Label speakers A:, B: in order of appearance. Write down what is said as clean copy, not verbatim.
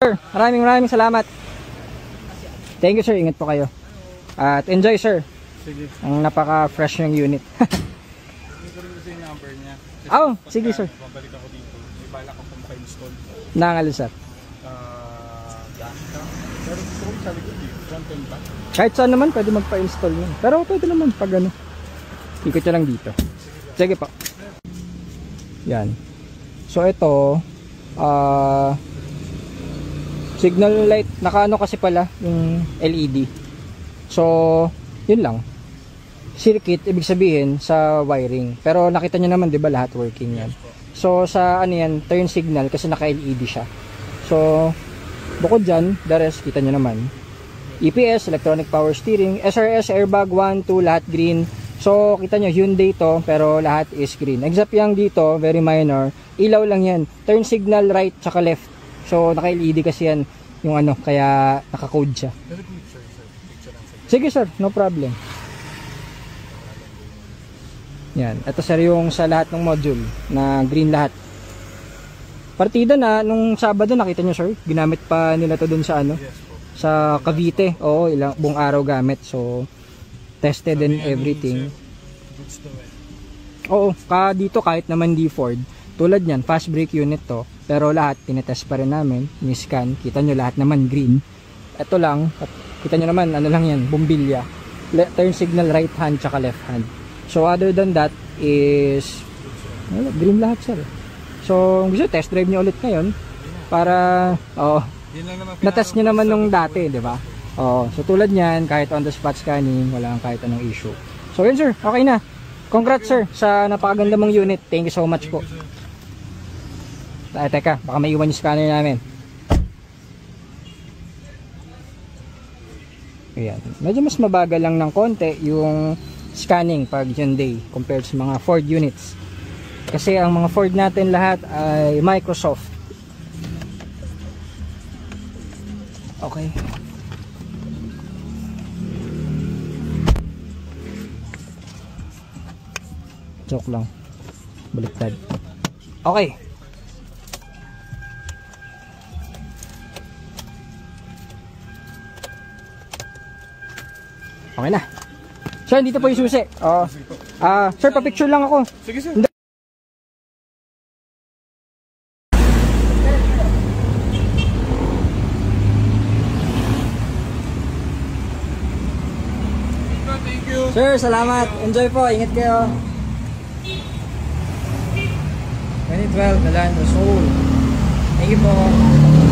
A: sir. Maraming salamat. Thank you, sir. Ingat po kayo. At enjoy, sir.
B: Sige.
A: Ang napaka-fresh ng unit.
B: Hindi ko rin kasi yung number niya.
A: Oh, sige, sir.
B: Babalik ako dito. May bala ko kung pa-install.
A: Nangal, sir.
B: Pero gusto ko sa likod eh. Front end ba?
A: Kahit saan naman pwede magpa-install yun. Pero pwede naman pag ano. Ikot nyo lang dito. Sige po. Yan. So ito, signal light, nakaano kasi pala yung LED. So, yun lang. Circuit, ibig sabihin sa wiring. Pero nakita nyo naman, di ba, lahat working yan. So, sa ano yan, turn signal kasi naka-LED siya. So, bukod dyan, the rest, kita nyo naman. EPS, electronic power steering, SRS, airbag 1, 2, lahat green. So, kita nyo, Hyundai to, pero lahat is green. Except yung dito, very minor, ilaw lang yan. Turn signal right, tsaka left. So, naka-LED kasi yan, yung ano, kaya naka-code siya. Sige sir, no problem. Yan, ito sir yung sa lahat ng module, na green lahat. Partida na, nung Sabado, nakita nyo sir, ginamit pa nila to dun sa ano, sa Cavite. Oo, ilang buong araw gamit. So, tested and everything. Oo, dito kahit naman di Ford, tulad yan, fast brake unit to, pero lahat tinetest pa rin namin, ni-scan, kita nyo lahat naman green. Ito lang, kita nyo naman, ano lang yan, bumbilya, turn signal right hand tsaka left hand. So other than that is green lahat sir. So gusto test drive nyo ulit ngayon para na-test nyo naman nung dati, di ba? So tulad nyan, kahit on the spot scanning, wala kang kahit anong issue. So yun sir, okay na. Congrats sir sa napakaganda mong unit. Thank you so much po. Teka, baka maiwan yung scanner namin. Ayan. Medyo mas mabagal lang ng konti yung scanning pag Hyundai compared sa mga Ford units. Kasi ang mga Ford natin lahat ay Microsoft. Okay. Joke lang. Baliktad. Okay. Okay na. Sir, dito po yung susi. Sir, pa-picture lang ako.
B: Sige sir. Thank you.
A: Sir, salamat. Enjoy po. Ingat kayo. 2012, Nalan, Rasul. Thank you po.